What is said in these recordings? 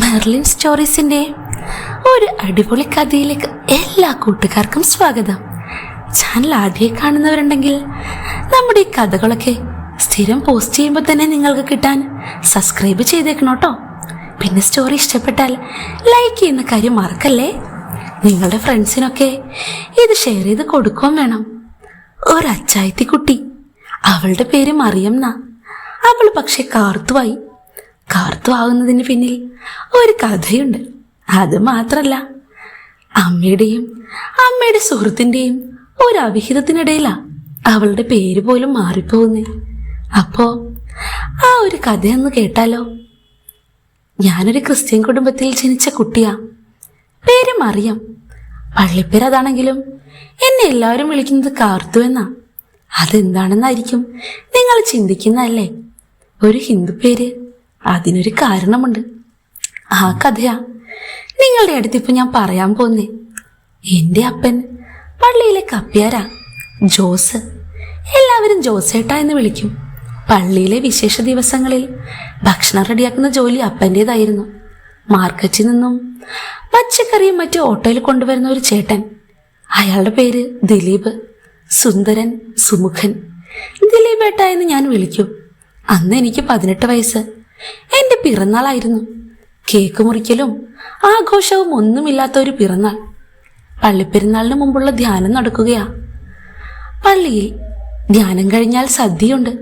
Merlin സ്റ്റോറീസിൻ്റെ ഒരു അടിപൊളി കഥയിലേക്ക് എല്ലാ കൂട്ടുകാർക്കും സ്വാഗതം. ചാനൽ ആദ്യമായി കാണുന്നവരുണ്ടെങ്കിൽ നമ്മുടെ ഈ കഥകളൊക്കെ സ്ഥിരം പോസ്റ്റ് ചെയ്യുമ്പോൾ തന്നെ നിങ്ങൾക്ക് കിട്ടാൻ സബ്സ്ക്രൈബ് ചെയ്തേക്കണം കേട്ടോ. പിന്നെ സ്റ്റോറി ഇഷ്ടപ്പെട്ടാൽ ലൈക്ക് ചെയ്യുന്ന കാര്യം മറക്കല്ലേ. നിങ്ങളുടെ ഫ്രണ്ട്സിനൊക്കെ ഇത് ഷെയർ ചെയ്ത് കൊടുക്കുകയും വേണം. ഒരു അച്ചായത്തി കുട്ടി, അവളുടെ പേര് മറിയം എന്നാ. അവൾ പക്ഷെ കാർത്തുവായി. കാർത്തു ആവുന്നതിന് പിന്നിൽ ഒരു കഥയുണ്ട്. അത് മാത്രല്ല, അമ്മയുടെ സുഹൃത്തിൻ്റെയും ഒരു അവിഹിതത്തിനിടയിലാ അവളുടെ പേര് പോലും മാറിപ്പോകുന്നേ. അപ്പോ ആ ഒരു കഥയൊന്ന് കേട്ടാലോ? ഞാനൊരു ക്രിസ്ത്യൻ കുടുംബത്തിൽ ജനിച്ച കുട്ടിയാ. പേര് മറിയം. പള്ളിപ്പേരതാണെങ്കിലും എന്നെ എല്ലാവരും വിളിക്കുന്നത് കാർത്തു എന്നാ. അതെന്താണെന്നായിരിക്കും നിങ്ങൾ ചിന്തിക്കുന്നതല്ലേ? ഒരു ഹിന്ദു പേര്, അതിനൊരു കാരണമുണ്ട്. ആ കഥയാ നിങ്ങളുടെ അടുത്തിപ്പോ ഞാൻ പറയാൻ പോന്നേ. എൻ്റെ അപ്പൻ പള്ളിയിലെ കപ്പ്യാരാ, ജോസ്. എല്ലാവരും ജോസേട്ടാ എന്ന് വിളിക്കും. പള്ളിയിലെ വിശേഷ ദിവസങ്ങളിൽ ഭക്ഷണം റെഡിയാക്കുന്ന ജോലി അപ്പൻ്റേതായിരുന്നു. മാർക്കറ്റിൽ നിന്നും പച്ചക്കറിയും മറ്റു ഓട്ടോയിൽ കൊണ്ടുവരുന്ന ഒരു ചേട്ടൻ, അയാളുടെ പേര് ദിലീപ്. സുന്ദരൻ, സുമുഖൻ. ദിലീപേട്ട എന്ന് ഞാൻ വിളിക്കും. അന്ന് എനിക്ക് 18 വയസ്സ്. എൻ്റെ പിറന്നാളായിരുന്നു. കേക്ക് മുറിക്കലും ആഘോഷവും ഒന്നുമില്ലാത്ത ഒരു പിറന്നാൾ. പള്ളിപ്പെരുന്നാളിന് മുമ്പുള്ള ധ്യാനം നടക്കുകയാ. പള്ളിയിൽ ധ്യാനം കഴിഞ്ഞാൽ സദ്യയുണ്ട്.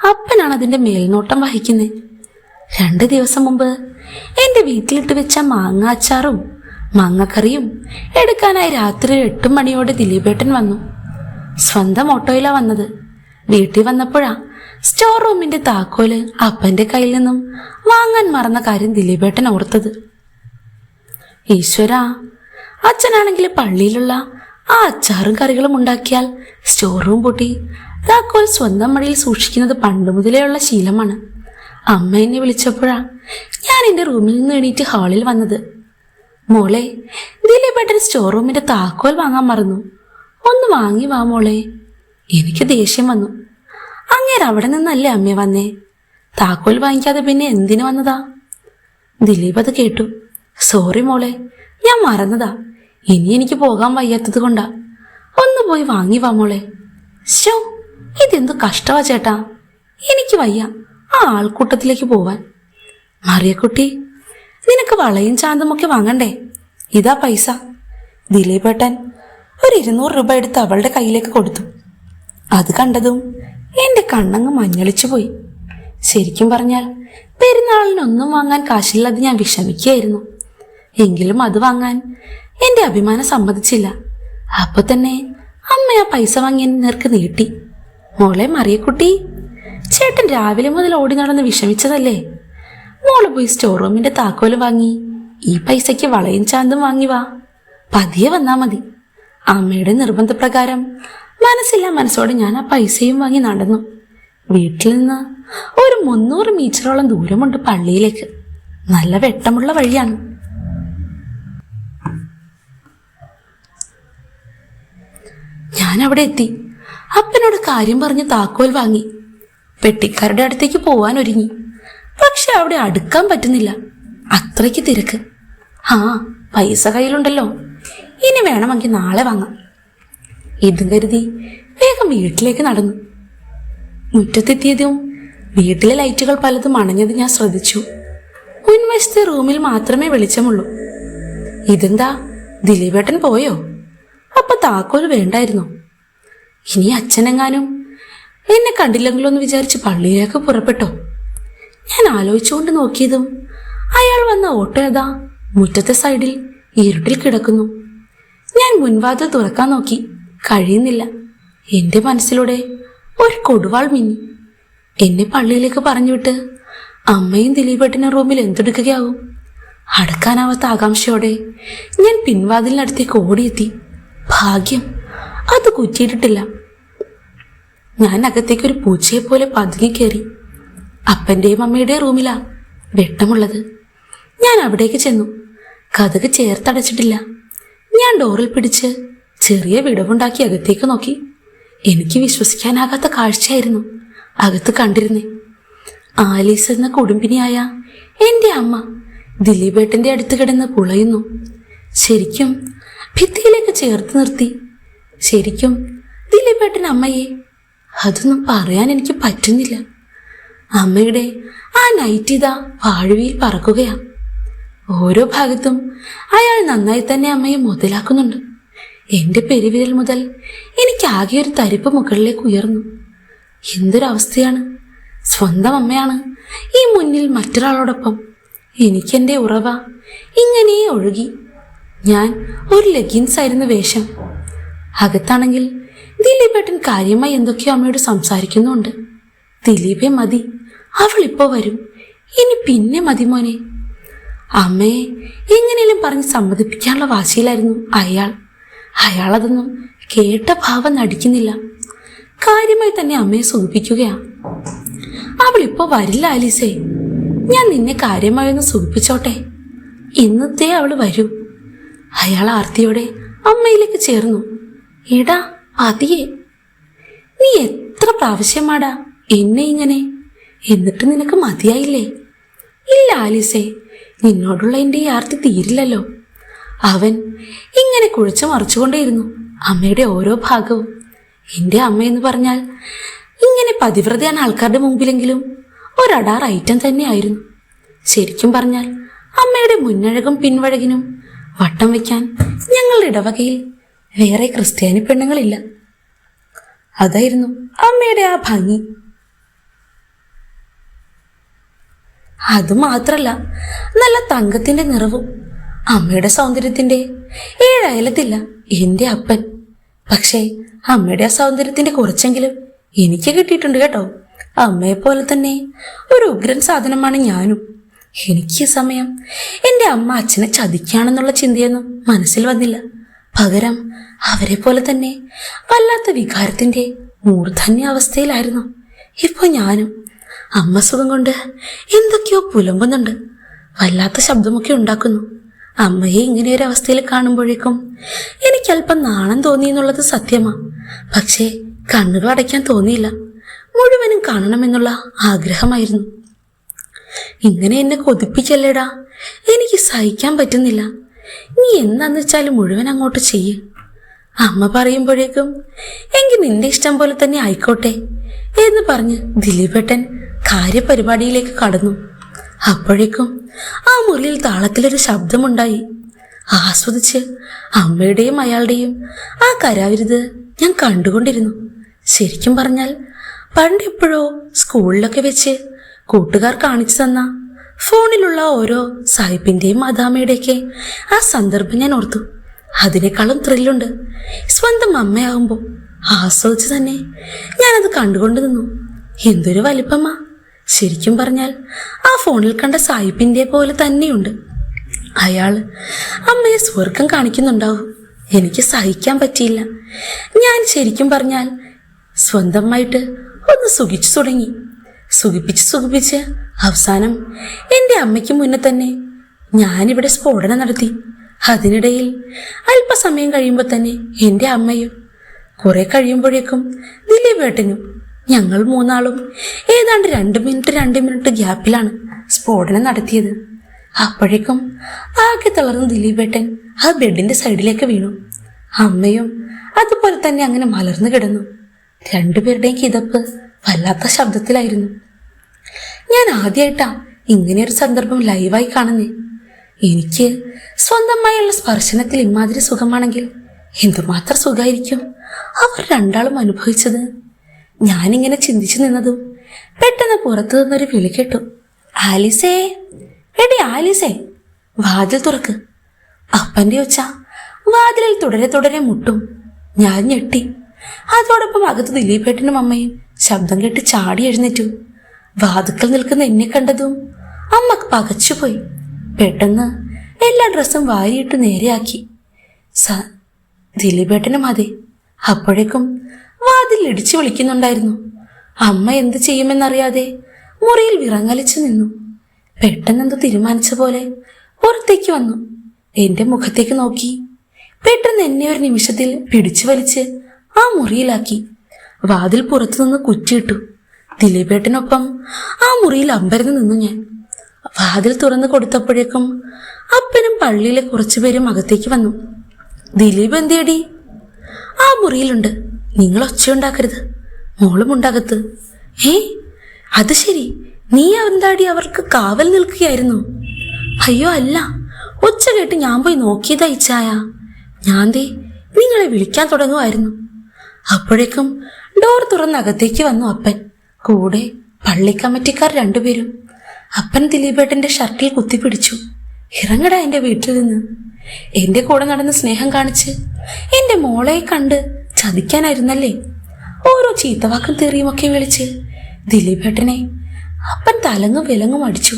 അപ്പനാണ് അതിൻ്റെ മേൽനോട്ടം വഹിക്കുന്നത്. 2 ദിവസം മുമ്പ് എൻ്റെ വീട്ടിലിട്ട് വെച്ച മാങ്ങാച്ചാറും മാങ്ങക്കറിയും എടുക്കാനായി രാത്രി 8 മണിയോടെ ദിലീപേട്ടൻ വന്നു. സ്വന്തം ഓട്ടോയിലാ വന്നത്. വീട്ടിൽ വന്നപ്പോഴാ സ്റ്റോർ റൂമിന്റെ താക്കോല് അപ്പന്റെ കയ്യിൽ നിന്നും വാങ്ങാൻ മറന്ന കാര്യം ദിലീപേട്ടൻ ഓർത്തത്. ഈശ്വരാ, അച്ഛനാണെങ്കിൽ പള്ളിയിലുള്ള ആ അച്ചാറും കറികളും ഉണ്ടാക്കിയാൽ സ്റ്റോർ റൂം പൂട്ടി താക്കോൽ സ്വന്തം മടിയിൽ സൂക്ഷിക്കുന്നത് പണ്ട് മുതലേയുള്ള ശീലമാണ്. അമ്മ എന്നെ വിളിച്ചപ്പോഴാ ഞാൻ എൻ്റെ റൂമിൽ നിന്ന് എണീറ്റ് ഹാളിൽ വന്നത്. മോളെ, ദിലീപേട്ടൻ സ്റ്റോർ റൂമിന്റെ താക്കോൽ വാങ്ങാൻ മറന്നു, ഒന്ന് വാങ്ങി വാ മോളെ. എനിക്ക് ദേഷ്യം വന്നു. അങ്ങേര് അവിടെ നിന്നല്ലേ അമ്മ വന്നേ? താക്കോൽ വാങ്ങിക്കാതെ പിന്നെ എന്തിനു വന്നതാ? ദിലീപ് അത് കേട്ടു. സോറി മോളെ, ഞാൻ മറന്നതാ. ഇനി എനിക്ക് പോകാൻ വയ്യാത്തത് കൊണ്ടാ. ഒന്ന് പോയി വാങ്ങി വാ മോളെ. ശോ, ഇതെന്തു കഷ്ടവാ ചേട്ടാ. എനിക്ക് വയ്യ ആ ആൾക്കൂട്ടത്തിലേക്ക് പോവാൻ. മറിയക്കുട്ടി, നിനക്ക് വളയും ചാന്തുമൊക്കെ വാങ്ങണ്ടേ? ഇതാ പൈസ. ദിലീപേട്ടൻ ഒരു 200 രൂപ എടുത്ത് അവളുടെ കയ്യിലേക്ക് കൊടുത്തു. അത് കണ്ടതും എൻ്റെ കണ്ണങ്ങ് മഞ്ഞളിച്ചു പോയി. ശരിക്കും പറഞ്ഞാൽ പെരുന്നാളിനൊന്നും വാങ്ങാൻ കാശില്ലാതെ ഞാൻ വിഷമിക്കുകയായിരുന്നു. എങ്കിലും അത് വാങ്ങാൻ എൻ്റെ അഭിമാനം സമ്മതിച്ചില്ല. അപ്പൊ തന്നെ അമ്മ ആ പൈസ വാങ്ങി എന്നെ നേർക്ക് നീട്ടി. മോളെ മറിയക്കുട്ടി, ചേട്ടൻ രാവിലെ മുതൽ ഓടി നടന്ന് വിഷമിച്ചതല്ലേ? മോള് പോയി സ്റ്റോർ റൂമിന്റെ താക്കോല് വാങ്ങി ഈ പൈസയ്ക്ക് വളയും ചാന്തും വാങ്ങി വാ. പതിയെ വന്നാ മതി. അമ്മയുടെ നിർബന്ധപ്രകാരം മനസ്സില്ലാ മനസ്സോടെ ഞാൻ ആ പൈസയും വാങ്ങി നടന്നു. വീട്ടിൽ നിന്ന് ഒരു 300 മീറ്ററോളം ദൂരമുണ്ട് പള്ളിയിലേക്ക്. നല്ല വെട്ടമുള്ള വഴിയാണ്. ഞാൻ അവിടെ എത്തി. അപ്പനോട് കാര്യം പറഞ്ഞ് താക്കോൽ വാങ്ങി പെട്ടിക്കാരുടെ അടുത്തേക്ക് പോവാൻ ഒരുങ്ങി. പക്ഷെ അവിടെ അടുക്കാൻ പറ്റുന്നില്ല, അത്രയ്ക്ക് തിരക്ക്. ആ, പൈസ കയ്യിലുണ്ടല്ലോ, ഇനി വേണമെങ്കിൽ നാളെ വാങ്ങാം. ഇതും കരുതി വേഗം വീട്ടിലേക്ക് നടന്നു. മുറ്റത്തെത്തിയതും വീട്ടിലെ ലൈറ്റുകൾ പലതും അണഞ്ഞത് ഞാൻ ശ്രദ്ധിച്ചു. മുൻവശത്തെ റൂമിൽ മാത്രമേ വെളിച്ചമുള്ളൂ. ഇതെന്താ, ദിലീപേട്ടൻ പോയോ? അപ്പൊ താക്കോൽ വേണ്ടായിരുന്നോ? ഇനി അച്ഛനെങ്ങാനും എന്നെ കണ്ടില്ലെങ്കിലോ എന്ന് വിചാരിച്ച് പള്ളിയിലേക്ക് പുറപ്പെട്ടോ? ഞാൻ ആലോചിച്ചുകൊണ്ട് നോക്കിയതും അയാൾ വന്ന ഓട്ടോ ഏതാ മുറ്റത്തെ സൈഡിൽ ഇരുട്ടിൽ കിടക്കുന്നു. ഞാൻ മുൻവാതിൽ തുറക്കാൻ നോക്കി, കഴിയുന്നില്ല. എൻ്റെ മനസ്സിലൂടെ ഒരു കൊടുവാൾ മിന്നി. എന്നെ പള്ളിയിലേക്ക് പറഞ്ഞുവിട്ട് അമ്മയും ദിലീപേട്ടനും റൂമിൽ എന്തെടുക്കുകയാവും? അടക്കാനാവാത്ത ആകാംക്ഷയോടെ ഞാൻ പിൻവാതിലിനടുത്തേക്ക് ഓടിയെത്തി. ഭാഗ്യം, അത് കുറ്റിയിട്ടിട്ടില്ല. ഞാൻ അകത്തേക്കൊരു പൂച്ചയെ പോലെ പതുങ്ങി കയറി. അപ്പൻ്റെയും അമ്മയുടെയും റൂമിലാ വെട്ടമുള്ളത്. ഞാൻ അവിടേക്ക് ചെന്നു. കതക് ചേർത്തടച്ചിട്ടില്ല. ഞാൻ ഡോറിൽ പിടിച്ച് ചെറിയ വിടവുണ്ടാക്കി അകത്തേക്ക് നോക്കി. എനിക്ക് വിശ്വസിക്കാനാകാത്ത കാഴ്ചയായിരുന്നു അകത്ത് കണ്ടിരുന്നേ. ആലീസ് എന്ന കുടുംബിനിയായ എൻ്റെ അമ്മ ദിലീപേട്ടന്റെ അടുത്ത് കിടന്ന് പുളയുന്നു. ശരിക്കും ഭിത്തിയിലേക്ക് ചേർത്ത് നിർത്തി. ശരിക്കും ദിലീപേട്ടൻ അമ്മയെ. അതൊന്നും പറയാൻ എനിക്ക് പറ്റുന്നില്ല. അമ്മയുടെ ആ നൈറ്റ് ഇതാ വാഴവിയിൽ പറക്കുകയാ. ഓരോ ഭാഗത്തും അയാൾ നന്നായി തന്നെ അമ്മയെ മുതലാക്കുന്നുണ്ട്. എന്റെ പെരുവിരൽ മുതൽ എനിക്കാകെ ഒരു തരിപ്പ് മുകളിലേക്ക് ഉയർന്നു. എന്തൊരവസ്ഥയാണ്! സ്വന്തം അമ്മയാണ് ഈ മുന്നിൽ മറ്റൊരാളോടൊപ്പം. എനിക്കെന്റെ ഉറവ ഇങ്ങനെ ഒഴുകി. ഞാൻ ഒരു ലെഗിൻസ് ആയിരുന്നു വേഷം. അകത്താണെങ്കിൽ ദിലീപേട്ടൻ കാര്യമായി എന്തൊക്കെയോ അമ്മയോട് സംസാരിക്കുന്നുണ്ട്. ദിലീപേ മതി, അവളിപ്പോ വരും, ഇനി പിന്നെ മതി മോനെ. അമ്മയെ എങ്ങനെയും പറഞ്ഞ് സമ്മതിപ്പിക്കാനുള്ള വാശിയിലായിരുന്നു അയാളതൊന്നും കേട്ട ഭാവം നടിക്കുന്നില്ല. കാര്യമായി തന്നെ അമ്മയെ സുഖിപ്പിക്കുകയാ. അവളിപ്പോ വരില്ല ആലീസേ, ഞാൻ നിന്നെ കാര്യമായൊന്ന് സുഖിപ്പിച്ചോട്ടെ, ഇന്നത്തെ അവള് വരൂ. അയാൾ ആർത്തിയോടെ അമ്മയിലേക്ക് ചേർന്നു. എടാ പതിയെ, നീ എത്ര പ്രാവശ്യമാടാ എന്നെ ഇങ്ങനെ, എന്നിട്ട് നിനക്ക് മതിയായില്ലേ? ഇല്ല ആലീസേ, നിന്നോടുള്ള എൻ്റെ ഈ ആർത്തി തീരില്ലല്ലോ. അവൻ ഇങ്ങനെ കുഴിച്ചു മറിച്ചുകൊണ്ടേയിരുന്നു അമ്മയുടെ ഓരോ ഭാഗവും. എൻ്റെ അമ്മയെന്ന് പറഞ്ഞാൽ ഇങ്ങനെ പതിവ്രതയാണ് ആൾക്കാരുടെ മുമ്പിലെങ്കിലും ഒരടാർ ഐറ്റം തന്നെയായിരുന്നു. ശരിക്കും പറഞ്ഞാൽ അമ്മയുടെ മുന്നഴകും പിൻവഴകിനും വട്ടം വയ്ക്കാൻ ഞങ്ങളുടെ ഇടവകയിൽ വേറെ ക്രിസ്ത്യാനി പെണ്ണുങ്ങളില്ല. അതായിരുന്നു അമ്മയുടെ ആ ഭംഗി. അതുമാത്രല്ല, നല്ല തങ്കത്തിന്റെ നിറവും. അമ്മയുടെ സൗന്ദര്യത്തിന്റെ ഏഴയലത്തില്ല എൻ്റെ അപ്പൻ. പക്ഷേ അമ്മയുടെ ആ സൗന്ദര്യത്തിന്റെ കുറച്ചെങ്കിലും എനിക്ക് കിട്ടിയിട്ടുണ്ട് കേട്ടോ. അമ്മയെപ്പോലെ തന്നെ ഒരു ഉഗ്രൻ സാധനമാണ് ഞാനും. എനിക്ക് ഈ സമയം എൻ്റെ അമ്മ അച്ഛനെ ചതിക്കുകയാണെന്നുള്ള ചിന്തയൊന്നും മനസ്സിൽ വന്നില്ല. പകരം അവരെ പോലെ തന്നെ വല്ലാത്ത വികാരത്തിന്റെ മൂർധന്യ അവസ്ഥയിലായിരുന്നു ഇപ്പോൾ ഞാനും. അമ്മ സുഖം കൊണ്ട് എന്തൊക്കെയോ പുലമ്പുന്നുണ്ട്, വല്ലാത്ത ശബ്ദമൊക്കെ ഉണ്ടാക്കുന്നു. അമ്മയെ ഇങ്ങനെ ഒരു അവസ്ഥയിൽ കാണുമ്പോഴേക്കും എനിക്കല്പം നാണം തോന്നി എന്നുള്ളത് സത്യമാ. പക്ഷേ കണ്ണുകൾ അടയ്ക്കാൻ തോന്നിയില്ല. മുഴുവനും കാണണമെന്നുള്ള ആഗ്രഹമായിരുന്നു. ഇങ്ങനെ എന്നെ കൊതിപ്പിക്കല്ലേടാ, എനിക്ക് സഹിക്കാൻ പറ്റുന്നില്ല. നീ എന്താന്ന് വെച്ചാലും മുഴുവൻ അങ്ങോട്ട് ചെയ്യ്. അമ്മ പറയുമ്പോഴേക്കും എങ്കിൽ നിന്റെ ഇഷ്ടം പോലെ തന്നെ ആയിക്കോട്ടെ എന്ന് പറഞ്ഞ് ദിലീപേട്ടൻ കാര്യപരിപാടിയിലേക്ക് കടന്നു. അപ്പോഴേക്കും ആ മുറിയിൽ താളത്തിലൊരു ശബ്ദമുണ്ടായി. ആസ്വദിച്ച് അമ്മയുടെയും അയാളുടെയും ആ കരാവിരുത് ഞാൻ കണ്ടുകൊണ്ടിരുന്നു. ശരിക്കും പറഞ്ഞാൽ പണ്ടെപ്പോഴോ സ്കൂളിലൊക്കെ വെച്ച് കൂട്ടുകാർ കാണിച്ചു തന്ന ഫോണിലുള്ള ഓരോ സാഹിബിന്റെയും മദാമയുടെയൊക്കെ ആ സന്ദർഭം ഞാൻ ഓർത്തു. അതിനേക്കാളും ത്രില്ലുണ്ട് സ്വന്തം അമ്മയാകുമ്പോൾ. ആസ്വദിച്ച് തന്നെ ഞാനത് കണ്ടുകൊണ്ട് നിന്നു. എന്തൊരു വലിപ്പമ്മ! ശരിക്കും പറഞ്ഞാൽ ആ ഫോണിൽ കണ്ട സാഹിബിന്റെ പോലെ തന്നെയുണ്ട്. അയാൾ അമ്മയെ സ്വർഗം കാണിക്കുന്നുണ്ടാവും. എനിക്ക് സഹിക്കാൻ പറ്റിയില്ല. ഞാൻ ശരിക്കും പറഞ്ഞാൽ സ്വന്തമായിട്ട് ഒന്ന് സുഖിച്ചു തുടങ്ങി. സുഖിപ്പിച്ച് അവസാനം എൻ്റെ അമ്മയ്ക്ക് മുന്നേ തന്നെ ഞാനിവിടെ സ്ഫോടനം നടത്തി. അതിനിടയിൽ അല്പസമയം കഴിയുമ്പോൾ തന്നെ എൻ്റെ അമ്മയും കുറെ കഴിയുമ്പോഴേക്കും ദിലീപേട്ടനും ഞങ്ങൾ മൂന്നാളും ഏതാണ്ട് 2 മിനിറ്റ് ഗ്യാപ്പിലാണ് സ്ഫോടനം നടത്തിയത്. അപ്പോഴേക്കും ആകെ തളർന്ന് ദിലീപേട്ടൻ ആ ബെഡിന്റെ സൈഡിലേക്ക് വീണു. അമ്മയും അതുപോലെ തന്നെ അങ്ങനെ മലർന്നു കിടന്നു. രണ്ടുപേരുടെയും കിതപ്പ് വല്ലാത്ത ശബ്ദത്തിലായിരുന്നു. ഞാൻ ആദ്യമായിട്ടാ ഇങ്ങനെയൊരു സന്ദർഭം ലൈവായി കാണുന്നേ. എനിക്ക് സ്വന്തമായുള്ള സ്പർശനത്തിൽ ഇമാതിരി സുഖമാണെങ്കിൽ എന്തുമാത്രം സുഖമായിരിക്കും അവർ രണ്ടാളും അനുഭവിച്ചത്. ഞാനിങ്ങനെ ചിന്തിച്ചു നിന്നതും പെട്ടെന്ന് പുറത്തു നിന്നൊരു വിളി കേട്ടു. ആലിസേ, എടി ആലിസേ, വാതിൽ തുറക്ക്. അപ്പന്റെ ഒച്ച വാതിലിൽ തുടരെ മുട്ടും. ഞാൻ ഞെട്ടി. അതോടൊപ്പം അകത്ത് ദിലീപേട്ടനും അമ്മയും ശബ്ദം കേട്ട് ചാടി എഴുന്നേറ്റു. വാതുക്കൽ നിൽക്കുന്ന എന്നെ കണ്ടതും അമ്മ പകച്ചുപോയി. പെട്ടെന്ന് എല്ലാ ഡ്രസ്സും വാരിയിട്ട് നേരെയാക്കി. ദിലീപേട്ടനും അതെ. അപ്പോഴേക്കും വാതിൽ ഇടിച്ചു വിളിക്കുന്നുണ്ടായിരുന്നു. അമ്മ എന്ത് ചെയ്യുമെന്നറിയാതെ മുറിയിൽ വിറങ്ങലിച്ചു നിന്നു. പെട്ടെന്നെന്തോ തീരുമാനിച്ച പോലെ പുറത്തേക്ക് വന്നു. എന്റെ മുഖത്തേക്ക് നോക്കി. പെട്ടെന്ന് എന്നെ ഒരു നിമിഷത്തിൽ പിടിച്ചു വലിച്ച് ആ മുറിയിലാക്കി. വാതിൽ പുറത്തുനിന്ന് കുറ്റിയിട്ടു. ദിലീപേട്ടനൊപ്പം ആ മുറിയിൽ അമ്പരന്ന് നിന്നു ഞാൻ. വാതിൽ തുറന്നു കൊടുത്തപ്പോഴേക്കും അപ്പനും പള്ളിയിലെ കുറച്ചുപേരും അകത്തേക്ക് വന്നു. ദിലീപ് എന്തിയടി? ആ മുറിയിലുണ്ട്, നിങ്ങൾ ഒച്ചയുണ്ടാക്കരുത്, മോളും ഉണ്ടാകത്ത്. അത് ശരി, നീ എന്താടി അവർക്ക് കാവൽ നിൽക്കുകയായിരുന്നു? അയ്യോ അല്ല, ഒച്ച കേട്ട് ഞാൻ പോയി നോക്കിയതാ ഇച്ചായ. ഞാൻ ദേ നിങ്ങളെ വിളിക്കാൻ തുടങ്ങുമായിരുന്നു. അപ്പോഴേക്കും ഡോർ തുറന്ന് അകത്തേക്ക് വന്നു അപ്പൻ, കൂടെ പള്ളി കമ്മിറ്റിക്കാർ രണ്ടുപേരും. അപ്പൻ ദിലീപേട്ടന്റെ ഷർട്ടിൽ കുത്തിപ്പിടിച്ചു. ഇറങ്ങടാ എന്റെ വീട്ടിൽ നിന്ന്. എന്റെ കൂടെ നടന്ന് സ്നേഹം കാണിച്ച് എന്റെ മോളെ കണ്ട് ചതിക്കാനായിരുന്നല്ലേ? ഓരോ ചീത്തവാക്കും തെറിയുമൊക്കെ വിളിച്ച് ദിലീപേട്ടനെ അപ്പൻ തലങ്ങും വിലങ്ങും അടിച്ചു.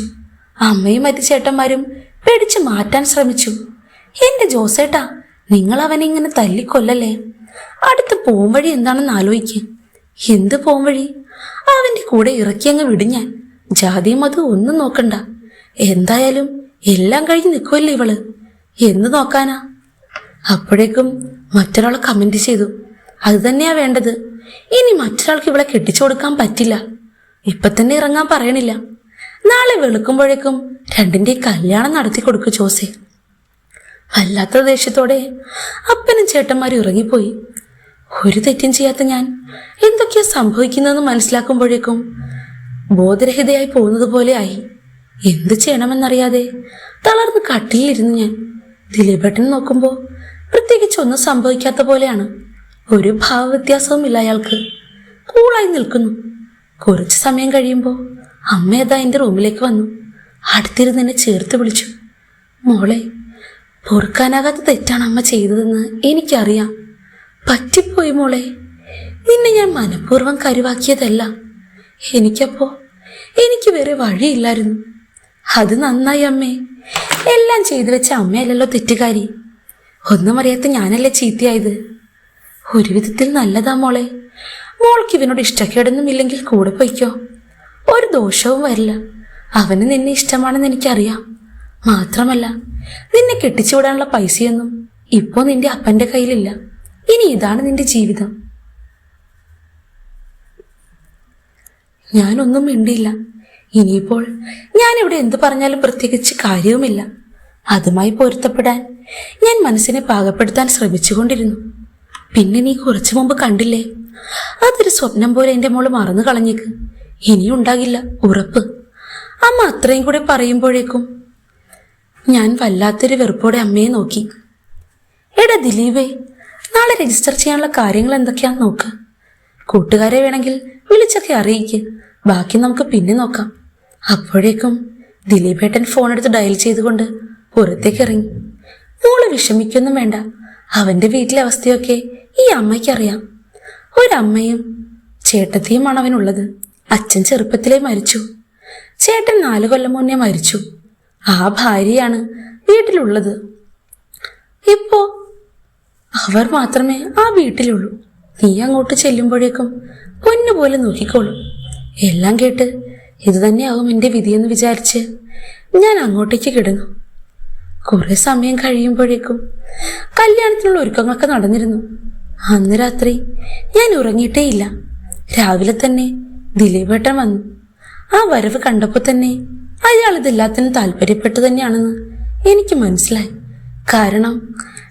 അമ്മയും മറ്റു ചേട്ടന്മാരും പിടിച്ചു മാറ്റാൻ ശ്രമിച്ചു. എന്റെ ജോസേട്ടാ, നിങ്ങൾ അവനെ ഇങ്ങനെ തല്ലിക്കൊല്ലല്ലേ. അടുത്ത പോംവഴി എന്താണെന്ന് ആലോചിക്കുക. എന്ത് പോംവഴി? അവന്റെ കൂടെ ഇറക്കിയങ്ങ് വിടും ഞാൻ. ജാതിയും അത് ഒന്നും നോക്കണ്ട. എന്തായാലും എല്ലാം കഴിഞ്ഞ് നിൽക്കുമല്ലേ ഇവള്. എന്ത് നോക്കാനാ? അപ്പോഴേക്കും മറ്റൊരാളെ കമന്റ് ചെയ്തു, അത് തന്നെയാ വേണ്ടത്. ഇനി മറ്റൊരാൾക്ക് ഇവളെ കെട്ടിച്ചു കൊടുക്കാൻ പറ്റില്ല. ഇപ്പൊ തന്നെ ഇറങ്ങാൻ പറയണില്ല. നാളെ വെളുക്കുമ്പോഴേക്കും രണ്ടിന്റെ കല്യാണം നടത്തി കൊടുക്കൂ ജോസെ. വല്ലാത്ത ദേഷ്യത്തോടെ അപ്പനും ചേട്ടന്മാരും ഇറങ്ങിപ്പോയി. ഒരു തെറ്റും ചെയ്യാത്ത ഞാൻ എന്തൊക്കെയാ സംഭവിക്കുന്നതെന്ന് മനസ്സിലാക്കുമ്പോഴേക്കും ബോധരഹിതയായി പോകുന്നത് പോലെ ആയി. എന്തു ചെയ്യണമെന്നറിയാതെ തളർന്ന് കട്ടിലിരുന്നു ഞാൻ. ദിലീപേട്ടനെ നോക്കുമ്പോൾ പ്രത്യേകിച്ച് ഒന്നും സംഭവിക്കാത്ത പോലെയാണ്. ഒരു ഭാവവ്യത്യാസവും ഇല്ല അയാൾക്ക്. കൂളായി നിൽക്കുന്നു. കുറച്ചു സമയം കഴിയുമ്പോൾ അമ്മ ഏതാ എൻ്റെ റൂമിലേക്ക് വന്നു. അടുത്തിരുന്ന് എന്നെ ചേർത്ത് വിളിച്ചു. മോളെ, പൊറുക്കാനാകാത്ത തെറ്റാണ് അമ്മ ചെയ്തതെന്ന് എനിക്കറിയാം. പറ്റിപ്പോയി മോളെ. നിന്നെ ഞാൻ മനഃപൂർവ്വം കരുവാക്കിയതല്ല. എനിക്ക് വേറെ വഴിയില്ലായിരുന്നു. അത് നന്നായി അമ്മേ. എല്ലാം ചെയ്തു വെച്ച അമ്മയല്ലല്ലോ തെറ്റുകാരി. ഒന്നും അറിയാത്ത ഞാനല്ലേ ചീത്തയായത്. ഒരു വിധത്തിൽ നല്ലതാ മോളെ. മോൾക്ക് ഇവനോട് ഇഷ്ടക്കേടൊന്നും ഇല്ലെങ്കിൽ കൂടെ പൊയ്ക്കോ. ഒരു ദോഷവും വരില്ല. അവന് നിന്നെ ഇഷ്ടമാണെന്ന് എനിക്കറിയാം. മാത്രമല്ല, നിന്നെ കെട്ടിച്ചു വിടാനുള്ള പൈസയൊന്നും ഇപ്പോ നിന്റെ അപ്പന്റെ കയ്യിലില്ല. ഇനി ഇതാണ് നിന്റെ ജീവിതം. ഞാനൊന്നും മിണ്ടിയില്ല. ഇനിയിപ്പോൾ ഞാനിവിടെ എന്തു പറഞ്ഞാലും പ്രത്യേകിച്ച് കാര്യവുമില്ല. അതുമായി പൊരുത്തപ്പെടാൻ ഞാൻ മനസ്സിനെ പാകപ്പെടുത്താൻ ശ്രമിച്ചുകൊണ്ടിരുന്നു. പിന്നെ നീ കുറച്ചു മുമ്പ് കണ്ടില്ലേ, അതൊരു സ്വപ്നം പോലെ എൻ്റെ മോള് മറന്നു കളഞ്ഞേക്ക്. ഇനിയുണ്ടാകില്ല, ഉറപ്പ്. അമ്മ അത്രയും കൂടെ പറയുമ്പോഴേക്കും ഞാൻ വല്ലാത്തൊരു വെറുപ്പോടെ അമ്മയെ നോക്കി. എടാ ദിലീപേ, നാളെ രജിസ്റ്റർ ചെയ്യാനുള്ള കാര്യങ്ങൾ എന്തൊക്കെയാന്ന് നോക്ക്. കൂട്ടുകാരെ വേണമെങ്കിൽ വിളിച്ചൊക്കെ അറിയിക്ക്. ബാക്കി നമുക്ക് പിന്നെ നോക്കാം. അപ്പോഴേക്കും ദിലീപേട്ടൻ ഫോൺ എടുത്ത് ഡയൽ ചെയ്തുകൊണ്ട് പുറത്തേക്ക് ഇറങ്ങി. മോള് വിഷമിക്കൊന്നും വേണ്ട. അവന്റെ വീട്ടിലെ അവസ്ഥയൊക്കെ ഈ അമ്മയ്ക്കറിയാം. ഒരമ്മയും ചേട്ടത്തിയുമാണ് അവനുള്ളത്. അച്ഛൻ ചെറുപ്പത്തിലേ മരിച്ചു. ചേട്ടൻ 4 കൊല്ലം മുന്നേ മരിച്ചു. ആ ഭാര്യയാണ് വീട്ടിലുള്ളത്. ഇപ്പോ അവർ മാത്രമേ ആ വീട്ടിലുള്ളൂ. നീ അങ്ങോട്ട് ചെല്ലുമ്പോഴേക്കും പൊന്നുപോലെ നോക്കിക്കോളൂ. എല്ലാം കേട്ട് ഇതുതന്നെയാവും എൻ്റെ വിധിയെന്ന് വിചാരിച്ച് ഞാൻ അങ്ങോട്ടേക്ക് കിടന്നു. കുറെ സമയം കഴിയുമ്പോഴേക്കും കല്യാണത്തിനുള്ള ഒരുക്കങ്ങളൊക്കെ നടന്നിരുന്നു. അന്ന് രാത്രി ഞാൻ ഉറങ്ങിയിട്ടേയില്ല. രാവിലെ തന്നെ ദിലീപേട്ടൻ വന്നു. ആ വരവ് കണ്ടപ്പോൾ തന്നെ അയാൾ ഇതെല്ലാത്തിനും താല്പര്യപ്പെട്ടു തന്നെയാണെന്ന് എനിക്ക് മനസ്സിലായി. കാരണം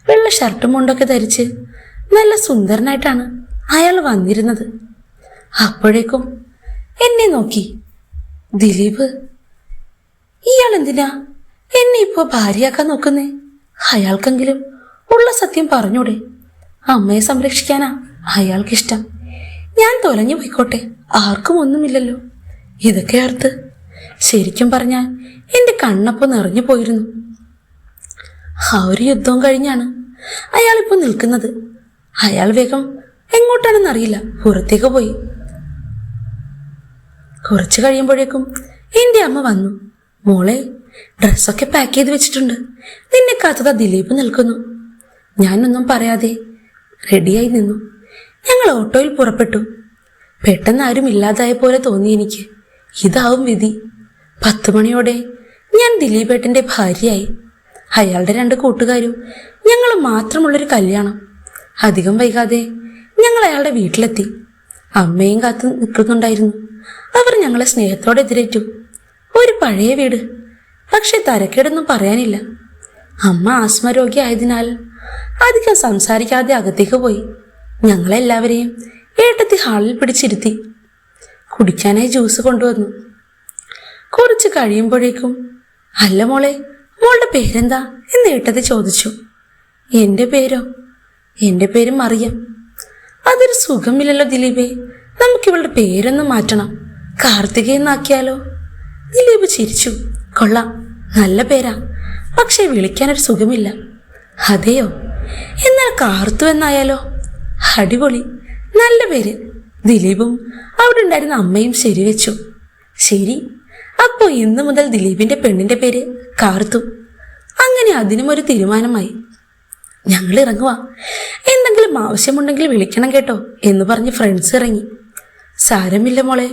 വെള്ള ഷർട്ടും മുണ്ടൊക്കെ ധരിച്ച് നല്ല സുന്ദരനായിട്ടാണ് അയാൾ വന്നിരുന്നത്. അപ്പോഴേക്കും എന്നെ നോക്കി. ദിലീപ്, ഇയാൾ എന്തിനാ എന്നെ ഇപ്പോ ഭാര്യയാക്കാൻ നോക്കുന്നേ? അയാൾക്കെങ്കിലും ഉള്ള സത്യം പറഞ്ഞൂടെ? അമ്മയെ സംരക്ഷിക്കാനാ അയാൾക്കിഷ്ടം. ഞാൻ തൊലഞ്ഞു പോയിക്കോട്ടെ, ആർക്കും ഒന്നുമില്ലല്ലോ. ഇതൊക്കെ ഓർത്ത് ശരിക്കും പറഞ്ഞാൽ എൻ്റെ കണ്ണപ്പോ നിറഞ്ഞു പോയിരുന്നു. ആ ഒരു യുദ്ധവും കഴിഞ്ഞാണ് അയാളിപ്പോ നിൽക്കുന്നത്. അയാൾ വേഗം എങ്ങോട്ടാണെന്നറിയില്ല പുറത്തേക്ക് പോയി. കുറച്ചു കഴിയുമ്പോഴേക്കും എൻ്റെ അമ്മ വന്നു. മോളെ, ഡ്രസ്സൊക്കെ പാക്ക് ചെയ്ത് വെച്ചിട്ടുണ്ട്. നിന്നെ കാത്തതാ ദിലീപ് നിൽക്കുന്നു. ഞാനൊന്നും പറയാതെ റെഡിയായി നിന്നു. ഞങ്ങൾ ഓട്ടോയിൽ പുറപ്പെട്ടു. പെട്ടെന്ന് ആരും ഇല്ലാതായ പോലെ തോന്നി എനിക്ക്. ഇതാവും വിധി. 10 മണിയോടെ ഞാൻ ദിലീപേട്ടൻ്റെ ഭാര്യയായി. അയാളുടെ 2 കൂട്ടുകാരും ഞങ്ങൾ മാത്രമുള്ളൊരു കല്യാണം. അധികം വൈകാതെ ഞങ്ങൾ അയാളുടെ വീട്ടിലെത്തി. അമ്മയും കാത്ത് നിൽക്കുന്നുണ്ടായിരുന്നു. അവർ ഞങ്ങളെ സ്നേഹത്തോടെ എതിരേറ്റു. ഒരു പഴയ വീട്, പക്ഷെ തരക്കേടൊന്നും പറയാനില്ല. അമ്മ ആസ്മ രോഗി ആയതിനാൽ അധികം സംസാരിക്കാതെ അകത്തേക്ക് പോയി. ഞങ്ങളെല്ലാവരെയും ഏട്ടത്തി ഹാളിൽ പിടിച്ചിരുത്തി. കുടിക്കാനായി ജ്യൂസ് കൊണ്ടുവന്നു. കുറച്ച് കഴിയുമ്പോഴേക്കും അല്ല മോളെ, മോളുടെ പേരെന്താ എന്ന് ഏട്ടത്തി ചോദിച്ചു. എൻ്റെ പേരോ? എൻ്റെ പേര് മറിയം. അതൊരു സുഖമില്ലല്ലോ ദിലീപേ, നമുക്കിവളുടെ പേരൊന്ന് മാറ്റണം. കാർത്തികയെന്നാക്കിയാലോ? ദിലീപ് ചിരിച്ചു. കൊള്ളാം, നല്ല പേരാ, പക്ഷെ വിളിക്കാനൊരു സുഖമില്ല. അതെയോ? എന്നാൽ കാർത്തു എന്നായാലോ? അടിപൊളി, നല്ല പേര്. ദിലീപും അവിടെ ഉണ്ടായിരുന്ന അമ്മയും ശരിവെച്ചു. ശരി, അപ്പോ ഇന്നു മുതൽ ദിലീപിന്റെ പെണ്ണിന്റെ പേര് കാർത്തു. അങ്ങനെ അതിനും ഒരു തീരുമാനമായി. ഞങ്ങൾ ഇറങ്ങുക, എന്തെങ്കിലും ആവശ്യമുണ്ടെങ്കിൽ വിളിക്കണം കേട്ടോ എന്ന് പറഞ്ഞ് ഫ്രണ്ട്സ് ഇറങ്ങി. സാരമില്ല മോളെ,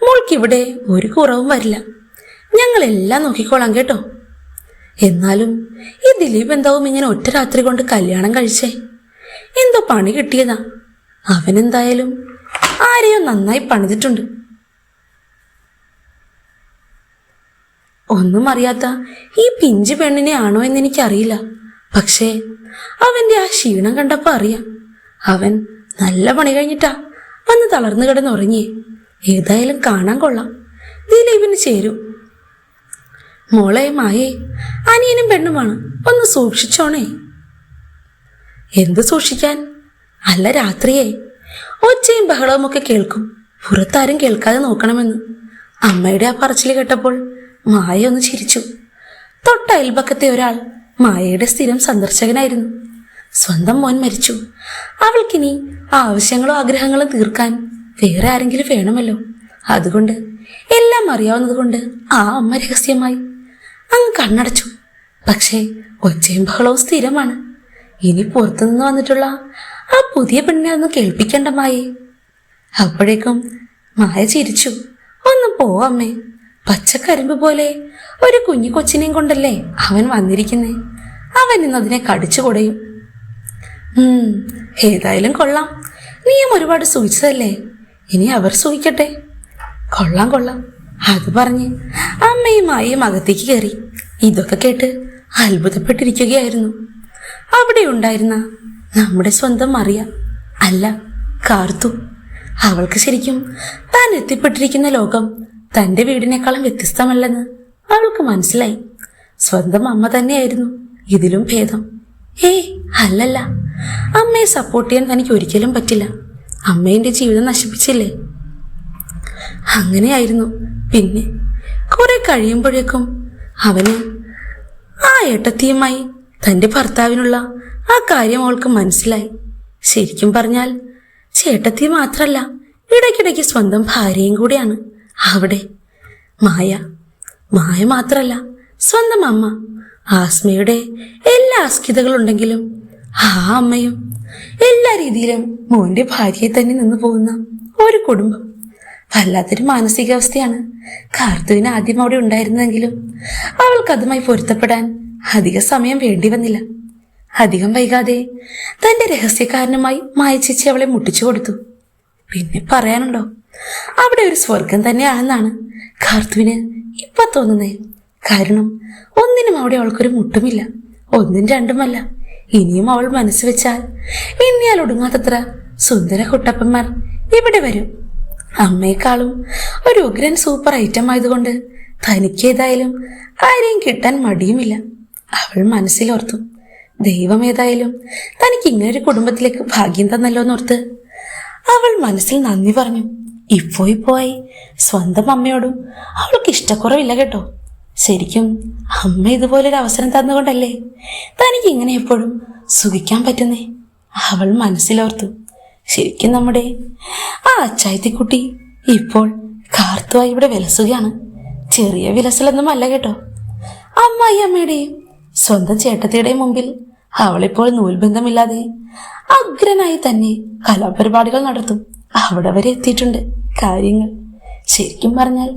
മോൾക്കിവിടെ ഒരു കുറവും വരില്ല, ഞങ്ങളെല്ലാം നോക്കിക്കോളാം കേട്ടോ. എന്നാലും ഈ ദിലീപ് എന്താവും ഇങ്ങനെ ഒറ്റ രാത്രി കൊണ്ട് കല്യാണം കഴിച്ചേ? എന്തോ പണി കിട്ടിയതാ. അവനെന്തായാലും ആരെയോ നന്നായി പണിതിട്ടുണ്ട്. ഒന്നും അറിയാത്ത ഈ പിഞ്ചു പെണ്ണിനെ ആണോ എന്നെനിക്കറിയില്ല. പക്ഷേ അവന്റെ ആ ക്ഷീണം കണ്ടപ്പോ അറിയാം, അവൻ നല്ല പണി കഴിഞ്ഞിട്ടാ വന്ന് തളർന്നു കിടന്നുറങ്ങിയേ. ഏതായാലും കാണാൻ കൊള്ളാം, ദിലീപിന് ചേരും. മോളെ മായേ, അനിയനും പെണ്ണുമാണ്, ഒന്ന് സൂക്ഷിച്ചോണേ. എന്ത് സൂക്ഷിക്കാൻ? അല്ല, രാത്രിയേ ഒച്ചയും ബഹളവും ഒക്കെ കേൾക്കും, പുറത്താരും കേൾക്കാതെ നോക്കണമെന്ന്. അമ്മയുടെ ആ പറച്ചിൽ കേട്ടപ്പോൾ മായ ഒന്ന് ചിരിച്ചു. തൊട്ട അയൽപക്കത്തെ ഒരാൾ മായയുടെ സ്ഥിരം സന്ദർശകനായിരുന്നു. സ്വന്തം മോൻ മരിച്ചു, അവൾക്കിനി ആവശ്യങ്ങളോ ആഗ്രഹങ്ങളോ തീർക്കാൻ വേറെ ആരെങ്കിലും വേണമല്ലോ. അതുകൊണ്ട് എല്ലാം അറിയാവുന്നത് കൊണ്ട് ആ അമ്മ രഹസ്യമായി അങ്ങ് കണ്ണടച്ചു. പക്ഷേ ഒച്ചയും ബഹളവും സ്ഥിരമാണ്. ഇനി പുറത്തുനിന്ന് വന്നിട്ടുള്ള ആ പുതിയ പെണ്ണിനെ ഒന്ന് കേൾപ്പിക്കേണ്ട മായേ. അപ്പോഴേക്കും മായ ചിരിച്ചു. ഒന്ന് പോ അമ്മേ, പച്ചക്കരിമ്പ് പോലെ ഒരു കുഞ്ഞു കൊച്ചിനെയും കൊണ്ടല്ലേ അവൻ വന്നിരിക്കുന്നേ. അവൻ ഇന്നതിനെ കടിച്ചു കൊടയും. ഏതായാലും കൊള്ളാം, നീയും ഒരുപാട് സൂചിച്ചതല്ലേ, ഇനി അവർ സൂഹിക്കട്ടെ. കൊള്ളാം കൊള്ളാം. അത് പറഞ്ഞ് അമ്മയും മായയും അകത്തേക്ക് കയറി. ഇതൊക്കെ കേട്ട് അത്ഭുതപ്പെട്ടിരിക്കുകയായിരുന്നു അവിടെ ഉണ്ടായിരുന്ന നമ്മുടെ സ്വന്തം മറിയ, അല്ല കാർത്തു. അവൾക്ക് ശരിക്കും താൻ എത്തിപ്പെട്ടിരിക്കുന്ന ലോകം തൻ്റെ വീടിനേക്കാളും വ്യത്യസ്തമല്ലെന്ന് അവൾക്ക് മനസ്സിലായി. സ്വന്തം അമ്മ തന്നെയായിരുന്നു ഇതിലും ഭേദം. അല്ലല്ല, അമ്മയെ സപ്പോർട്ട് ചെയ്യാൻ തനിക്ക് ഒരിക്കലും പറ്റില്ല. അമ്മേൻ്റെ ജീവിതം നശിപ്പിച്ചില്ലേ. അങ്ങനെയായിരുന്നു. പിന്നെ കുറെ കഴിയുമ്പോഴേക്കും അവന് ആ ഏട്ടത്തിയുമായി തൻ്റെ ഭർത്താവിനുള്ള ആ കാര്യം അവൾക്ക് മനസ്സിലായി. ശരിക്കും പറഞ്ഞാൽ ചേട്ടത്തി മാത്രല്ല, ഇടയ്ക്കിടയ്ക്ക് സ്വന്തം ഭാര്യയും കൂടിയാണ് അവിടെ. മായ മാത്രല്ല, സ്വന്തം അമ്മ ആസ്മയുടെ എല്ലാ അസ്കിതകളുണ്ടെങ്കിലും ആ അമ്മയും എല്ലാ രീതിയിലും മോന്റെ ഭാര്യയെ തന്നെ നിന്ന് പോകുന്ന ഒരു കുടുംബം. വല്ലാത്തൊരു മാനസികാവസ്ഥയാണ് കാർത്തുവിന് ആദ്യം അവിടെ ഉണ്ടായിരുന്നെങ്കിലും അവൾക്ക് അതുമായി പൊരുത്തപ്പെടാൻ അധിക സമയം വേണ്ടി വന്നില്ല. അധികം വൈകാതെ തന്റെ രഹസ്യക്കാരനുമായി മായ ചേച്ചി അവളെ മുട്ടിച്ചു കൊടുത്തു. പിന്നെ പറയാനുണ്ടോ, അവിടെ ഒരു സ്വർഗം തന്നെയാണെന്നാണ് കാർത്തുവിന് ഇപ്പൊ തോന്നുന്നേ. കാരണം ഒന്നിനും അവിടെ അവൾക്കൊരു മുട്ടുമില്ല, ഒന്നും രണ്ടുമല്ല. ഇനിയും അവൾ മനസ്സ് വെച്ചാൽ എണ്ണിയാൽ ഒടുങ്ങാത്തത്ര സുന്ദര കുട്ടപ്പന്മാർ ഇവിടെ വരും. അമ്മയെക്കാളും ഒരു ഉഗ്രൻ സൂപ്പർ ഐറ്റം ആയതുകൊണ്ട് തനിക്കേതായാലും ആരെയും കിട്ടാൻ മടിയുമില്ല. അവൾ മനസ്സിലോർത്തു, ദൈവം ഏതായാലും തനിക്ക് ഇങ്ങനൊരു കുടുംബത്തിലേക്ക് ഭാഗ്യം തന്നല്ലോ എന്നോർത്ത് അവൾ മനസ്സിൽ നന്ദി പറഞ്ഞു. ഇപ്പോയി സ്വന്തം അമ്മയോടും അവൾക്ക് ഇഷ്ടക്കുറവില്ല കേട്ടോ. ശരിക്കും അമ്മ ഇതുപോലൊരു അവസരം തന്നുകൊണ്ടല്ലേ തനിക്ക് ഇങ്ങനെ എപ്പോഴും സുഖിക്കാൻ പറ്റുന്നേ. അവൾ മനസ്സിലോർത്തു, ശരിക്കും നമ്മുടെ ആ അച്ചായത്തിക്കുട്ടി ഇപ്പോൾ കാർത്തുവായി ഇവിടെ വിലസുകയാണ്. ചെറിയ വിലസലൊന്നും അല്ല കേട്ടോ. അമ്മായി അമ്മയുടെയും സ്വന്തം ചേട്ടത്തിയുടെയും മുമ്പിൽ അവളിപ്പോൾ നൂൽബന്ധമില്ലാതെ അഗ്രനായി തന്നെ കലാപരിപാടികൾ നടത്തും. അവിടെ വരെ എത്തിയിട്ടുണ്ട് കാര്യങ്ങൾ. ശരിക്കും പറഞ്ഞാൽ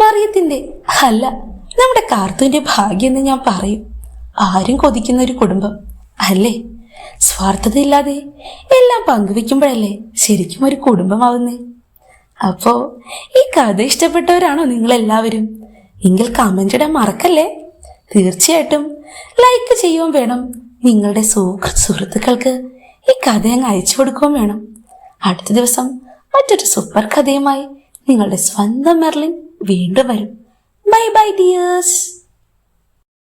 മറിയത്തിന്റെ അല്ല, നമ്മുടെ കാർത്തുവിന്റെ ഭാഗ്യം എന്ന് ഞാൻ പറയും. ആരും കൊതിക്കുന്ന ഒരു കുടുംബം അല്ലേ? സ്വാർത്ഥതയില്ലാതെ എല്ലാം പങ്കുവെക്കുമ്പോഴല്ലേ ശരിക്കും ഒരു കുടുംബമാവുന്നേ. അപ്പോ ഈ കഥ ഇഷ്ടപ്പെട്ടവരാണോ നിങ്ങളെല്ലാവരും? എങ്കിൽ കമന്റ് ഇടാൻ മറക്കല്ലേ. തീർച്ചയായിട്ടും ലൈക്ക് ചെയ്യുകയും വേണം. നിങ്ങളുടെ സുഹൃത്തുക്കൾക്ക് ഈ കഥ അങ്ങ് അയച്ചു കൊടുക്കുകയും വേണം. അടുത്ത ദിവസം മറ്റൊരു സൂപ്പർ കഥയുമായി നിങ്ങളുടെ സ്വന്തം മെർലിൻ വീണ്ടും വരും. Bye bye dears.